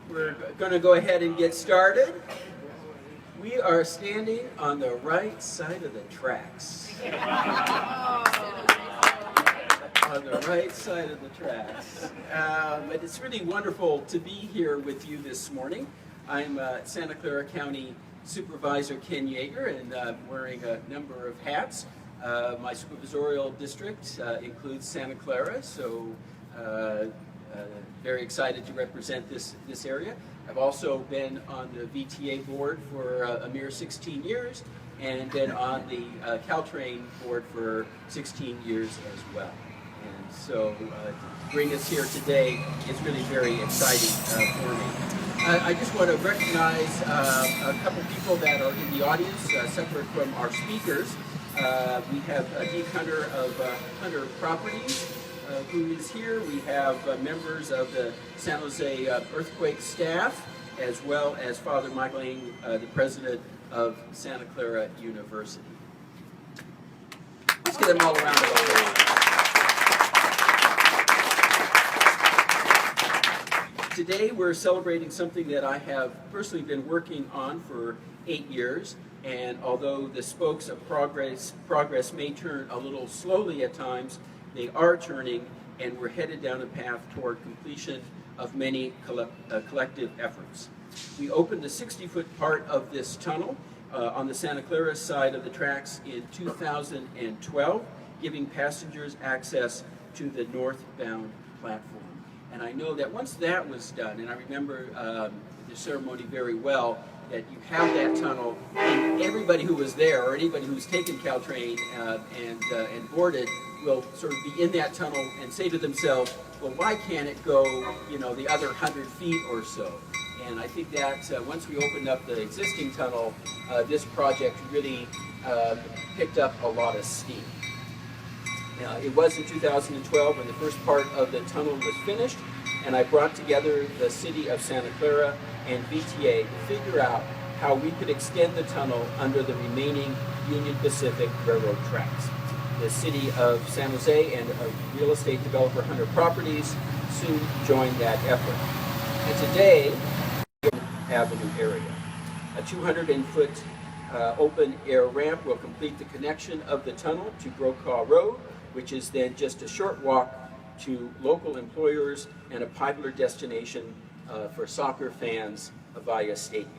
We're going to go ahead and get started. We are standing on the right side of the tracks. On the right side of the tracks. But it's really wonderful to be here with you this morning. I'm Santa Clara County Supervisor Ken Yeager, and I'm wearing a number of hats. My supervisorial district includes Santa Clara, so very excited to represent this area. I've also been on the VTA board for a mere 16 years, and been on the Caltrain board for 16 years as well. And so to bring us here today is really very exciting for me. I just want to recognize a couple people that are in the audience, separate from our speakers. We have Dean Hunter of Hunter Properties, who is here. We have members of the San Jose earthquake staff, as well as Father Michael Ng, the president of Santa Clara University. Let's give them all a round of applause. Today we're celebrating something that I have personally been working on for 8 years, and although the spokes of progress may turn a little slowly at times, they are turning, and we're headed down a path toward completion of many collective efforts. We opened the 60-foot part of this tunnel on the Santa Clara side of the tracks in 2012, giving passengers access to the northbound platform. And I know that once that was done, and I remember the ceremony very well, that you have that tunnel, and everybody who was there, or anybody who's taken Caltrain and boarded, will sort of be in that tunnel and say to themselves, well, why can't it go, the other 100 feet or so? And I think that once we opened up the existing tunnel, this project really picked up a lot of steam. It was in 2012 when the first part of the tunnel was finished, and I brought together the city of Santa Clara and VTA to figure out how we could extend the tunnel under the remaining Union Pacific Railroad tracks. The city of San Jose and real estate developer Hunter Properties soon joined that effort. And today, Avenue area. A 200-foot open air ramp will complete the connection of the tunnel to Brokaw Road, which is then just a short walk to local employers and a popular destination for soccer fans, Avaya Stadium.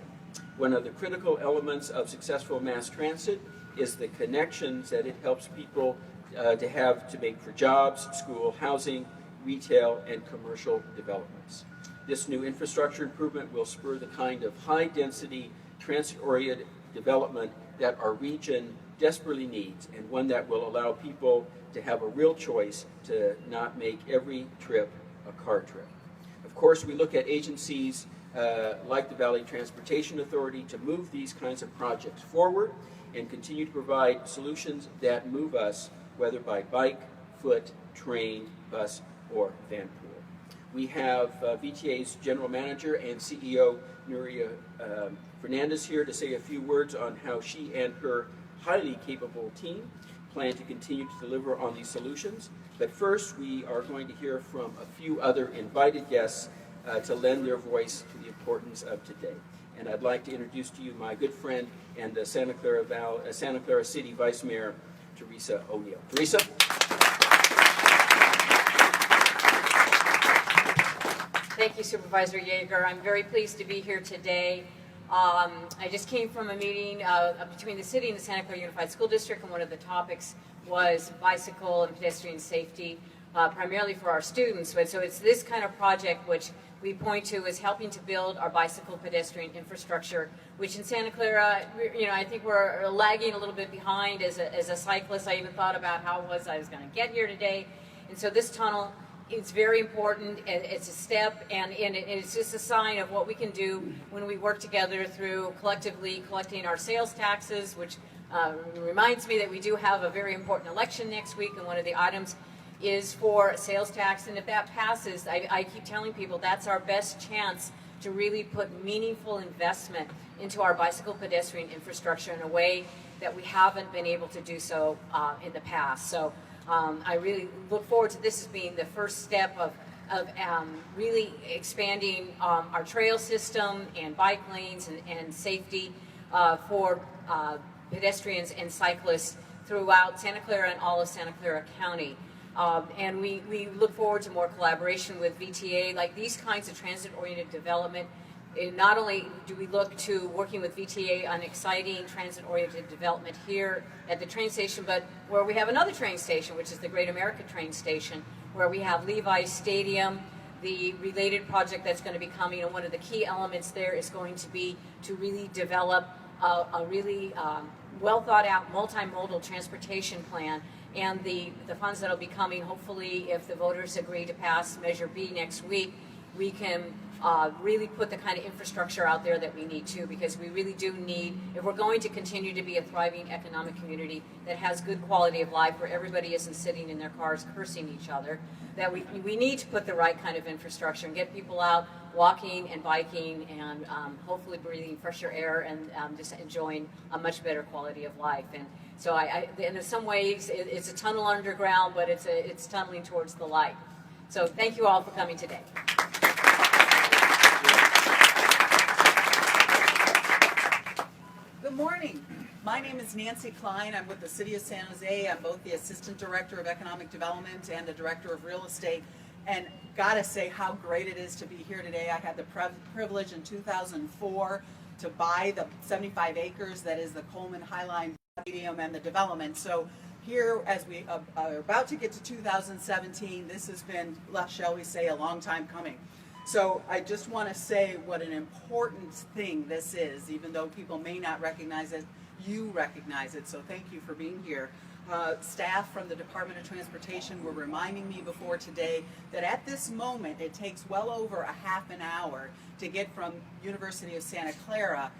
One of the critical elements of successful mass transit is the connections that it helps people to make for jobs, school, housing, retail, and commercial developments. This new infrastructure improvement will spur the kind of high-density, transit-oriented development that our region desperately needs, and one that will allow people to have a real choice to not make every trip a car trip. Of course, we look at agencies like the Valley Transportation Authority to move these kinds of projects forward and continue to provide solutions that move us, whether by bike, foot, train, bus, or van pool. We have VTA's General Manager and CEO, Nuria Fernandez, here to say a few words on how she and her highly capable team plan to continue to deliver on these solutions. But first, we are going to hear from a few other invited guests to lend their voice to the importance of today. And I'd like to introduce to you my good friend and the Santa Clara City Vice Mayor, Teresa O'Neill. Teresa? Thank you, Supervisor Yeager. I'm very pleased to be here today. I just came from a meeting between the city and the Santa Clara Unified School District, and one of the topics was bicycle and pedestrian safety, primarily for our students. But so it's this kind of project which we point to as helping to build our bicycle pedestrian infrastructure, which in Santa Clara, I think we're lagging a little bit behind as a cyclist. I even thought about how I was going to get here today. And so this tunnel, it's very important. It's a step, and it's just a sign of what we can do when we work together through collectively collecting our sales taxes, which reminds me that we do have a very important election next week, and one of the items is for sales tax. And if that passes, I keep telling people that's our best chance to really put meaningful investment into our bicycle pedestrian infrastructure in a way that we haven't been able to do so in the past. So I really look forward to this as being the first step of of really expanding our trail system and bike lanes and safety for pedestrians and cyclists throughout Santa Clara and all of Santa Clara County. And we look forward to more collaboration with VTA, like these kinds of transit-oriented development. Not only do we look to working with VTA on exciting transit-oriented development here at the train station, but where we have another train station, which is the Great America train station, where we have Avaya Stadium, the related project that's going to be coming, and one of the key elements there is going to be to really develop a really well thought out multimodal transportation plan. And the funds that will be coming, hopefully, if the voters agree to pass Measure B next week, we can really put the kind of infrastructure out there that we need to, because we really do need, if we're going to continue to be a thriving economic community that has good quality of life, where everybody isn't sitting in their cars cursing each other, that we need to put the right kind of infrastructure and get people out walking and biking and hopefully breathing fresher air and just enjoying a much better quality of life. And so in some ways, it's a tunnel underground, but it's tunneling towards the light. So thank you all for coming today. Good morning. My name is Nancy Klein. I'm with the City of San Jose. I'm both the Assistant Director of Economic Development and the Director of Real Estate. And gotta say how great it is to be here today. I had the privilege in 2004 to buy the 75 acres that is the Coleman Highline Stadium and the development. So here, as we are about to get to 2017, this has been, shall we say, a long time coming. So I just want to say what an important thing this is, even though people may not recognize it, you recognize it, so thank you for being here. Staff from the Department of Transportation were reminding me before today that at this moment it takes well over a half an hour to get from University of Santa Clara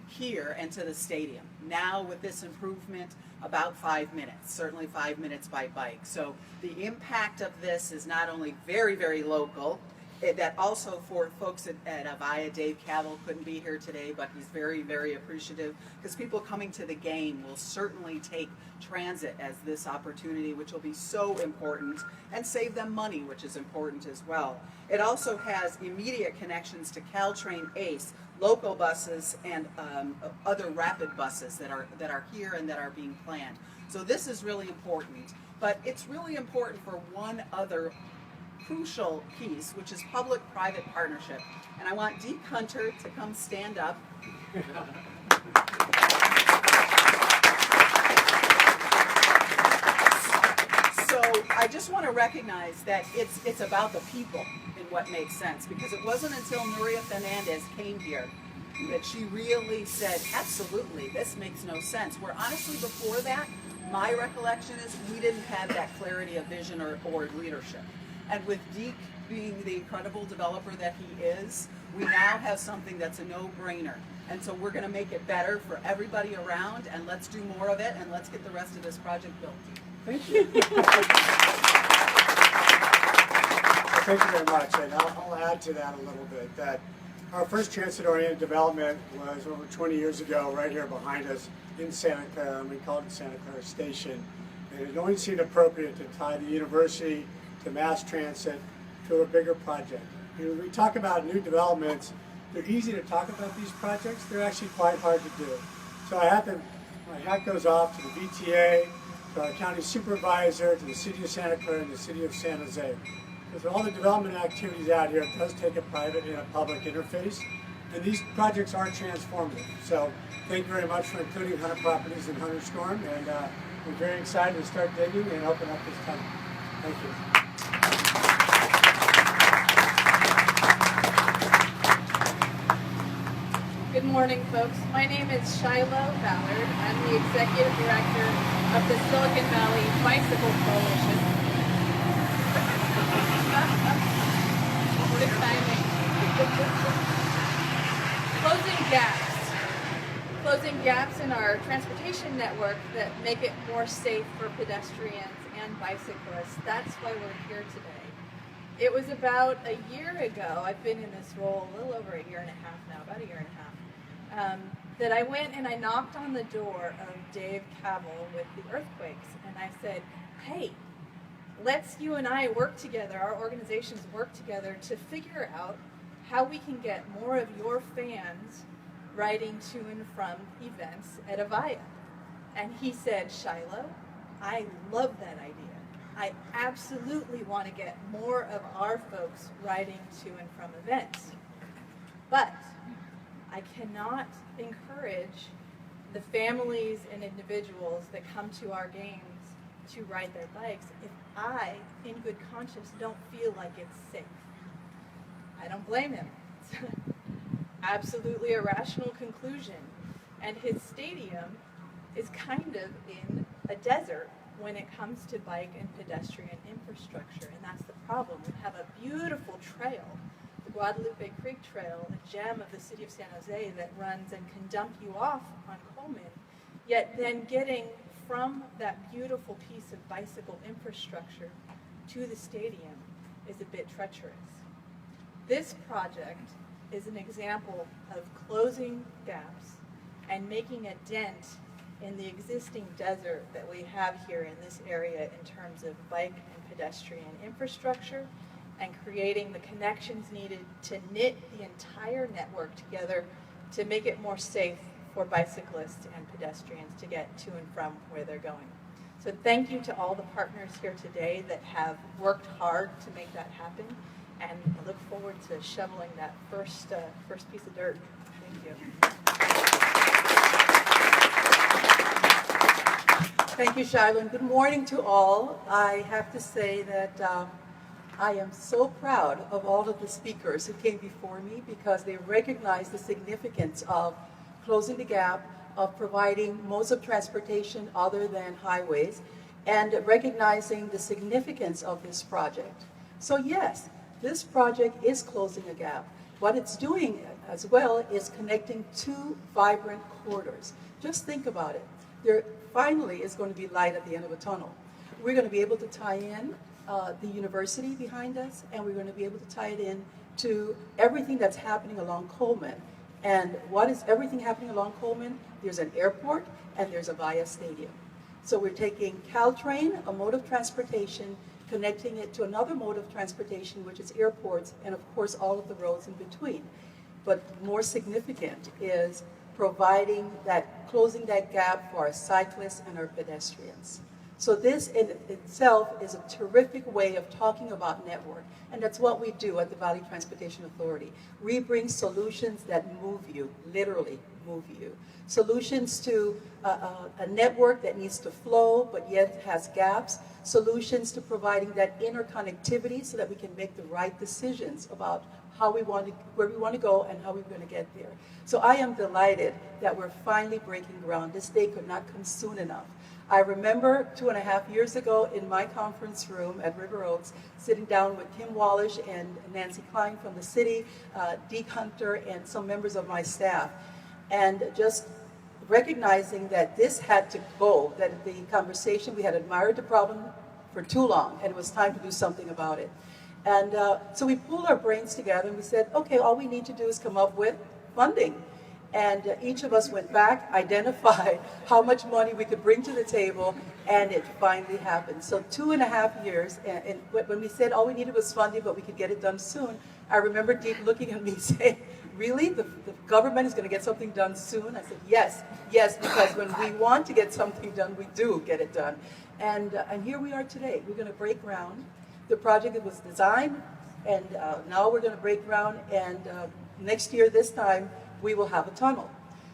here and to the stadium. Now with this improvement, about 5 minutes, certainly 5 minutes by bike. So the impact of this is not only very, very local, that also for folks at Avaya, Dave Cavill couldn't be here today, but he's very, very appreciative, because people coming to the game will certainly take transit as this opportunity, which will be so important, and save them money, which is important as well. It also has immediate connections to Caltrain ACE, local buses, and other rapid buses that are here and that are being planned. So this is really important, but it's really important for one other crucial piece, which is public-private partnership. And I want Deke Hunter to come stand up. So I just want to recognize that it's about the people and what makes sense, because it wasn't until Nuria Fernandez came here that she really said, absolutely, this makes no sense. Where honestly before that, my recollection is we didn't have that clarity of vision or leadership. And with Deke being the incredible developer that he is, we now have something that's a no-brainer. And so we're going to make it better for everybody around, and let's do more of it, and let's get the rest of this project built. Thank you. Thank you very much, and I'll add to that a little bit, that our first transit-oriented development was over 20 years ago, right here behind us in Santa Clara, and we called it Santa Clara Station. And it only seemed appropriate to tie the university to mass transit to a bigger project. You know, when we talk about new developments, they're easy to talk about these projects, they're actually quite hard to do. So my hat goes off to the VTA, to our county supervisor, to the City of Santa Clara, and the City of San Jose. Because all the development activities out here, it does take a private and a public interface, and these projects are transformative. So thank you very much for including Hunter Properties and Hunter Storm, and we're very excited to start digging and open up this tunnel. Thank you. Good morning, folks. My name is Shiloh Ballard. I'm the Executive Director of the Silicon Valley Bicycle Coalition. Good timing. Closing gaps in our transportation network that make it more safe for pedestrians and bicyclists. That's why we're here today. It was about a year ago, I've been in this role a little over a year and a half now, about a year and a half, that I went and I knocked on the door of Dave Cavill with the earthquakes, and I said, hey, let's you and I work together, our organizations work together to figure out how we can get more of your fans riding to and from events at Avaya. And he said, Shiloh, I love that idea. I absolutely want to get more of our folks riding to and from events. But I cannot encourage the families and individuals that come to our games to ride their bikes if I, in good conscience, don't feel like it's safe. I don't blame him. It's absolutely a rational conclusion. And his stadium is kind of in a desert when it comes to bike and pedestrian infrastructure, and that's the problem. We have a beautiful trail, the Guadalupe Creek Trail, a gem of the city of San Jose that runs and can dump you off on Coleman, yet then getting from that beautiful piece of bicycle infrastructure to the stadium is a bit treacherous. This project is an example of closing gaps and making a dent in the existing desert that we have here in this area in terms of bike and pedestrian infrastructure, and creating the connections needed to knit the entire network together to make it more safe for bicyclists and pedestrians to get to and from where they're going. So thank you to all the partners here today that have worked hard to make that happen, and I look forward to shoveling that first piece of dirt. Thank you. Thank you, Shiloh. Good morning to all. I have to say that I am so proud of all of the speakers who came before me because they recognize the significance of closing the gap, of providing modes of transportation other than highways, and recognizing the significance of this project. So yes, this project is closing a gap. What it's doing as well is connecting two vibrant corridors. Just think about it. There finally is going to be light at the end of a tunnel. We're going to be able to tie in the university behind us, and we're going to be able to tie it in to everything that's happening along Coleman. And what is everything happening along Coleman? There's an airport and there's Avaya Stadium. So we're taking Caltrain, a mode of transportation, connecting it to another mode of transportation, which is airports, and of course all of the roads in between. But more significant is providing that, closing that gap for our cyclists and our pedestrians. So this in itself is a terrific way of talking about network, and that's what we do at the Valley Transportation Authority. We bring solutions that move you, literally move you. Solutions to a network that needs to flow but yet has gaps. Solutions to providing that interconnectivity so that we can make the right decisions about how we want to, where we want to go and how we're going to get there. So I am delighted that we're finally breaking ground. This day could not come soon enough. I remember 2.5 years ago in my conference room at River Oaks, sitting down with Kim Wallish and Nancy Klein from the city, Deke Hunter, and some members of my staff, and just recognizing that this had to go, that the conversation, we had admired the problem for too long, and it was time to do something about it. And so we pulled our brains together and we said, okay, all we need to do is come up with funding. And each of us went back, identified how much money we could bring to the table, and it finally happened. So 2.5 years, and when we said all we needed was funding, but we could get it done soon, I remember Deep looking at me saying, really? The government is going to get something done soon? I said, yes, because when we want to get something done, we do get it done. And here we are today. We're going to break ground. The project was designed, and now we're going to break ground, and next year, this time, we will have a tunnel.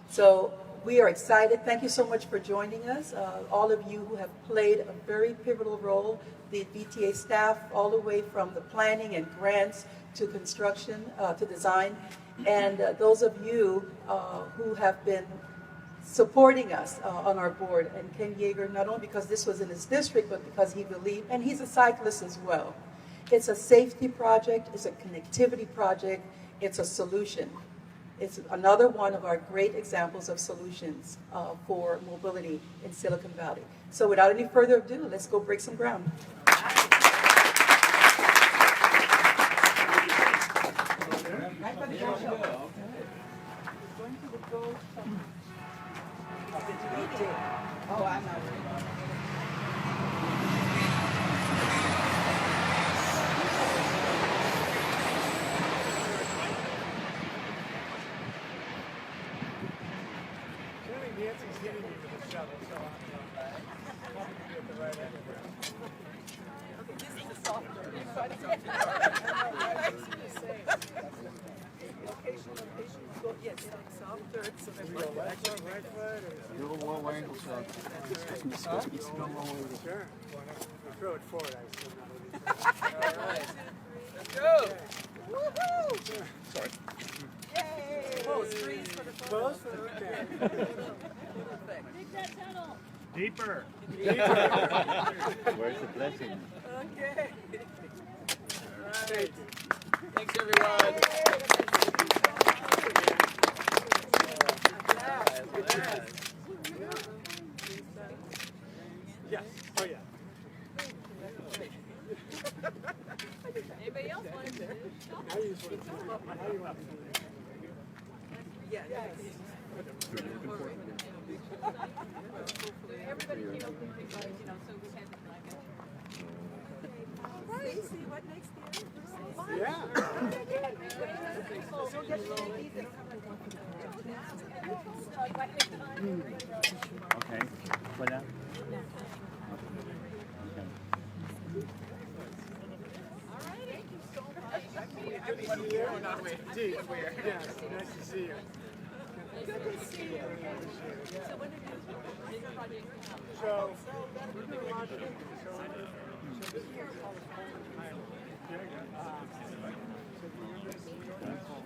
So we are excited. Thank you so much for joining us. All of you who have played a very pivotal role, the VTA staff, all the way from the planning and grants to construction, to design, and those of you who have been supporting us on our board, and Ken Yeager, not only because this was in his district, but because he believed, and he's a cyclist as well. It's a safety project, it's a connectivity project, it's a solution. It's another one of our great examples of solutions for mobility in Silicon Valley. So without any further ado, let's go break some ground. Oh, I'm not worried about it. Do a low angle shot. Sure. Throw it forward, I assume. Let's go. Close? Okay. Deeper. Where's the blessing? Thanks, everyone. Yes. Oh, yeah. Anybody else want to do it? Now you just want to now you want to do it. Everybody came up with things, so we had to like it. Yeah. Okay. Put that. Yes, nice to see you. So, we're doing a lot of things. So,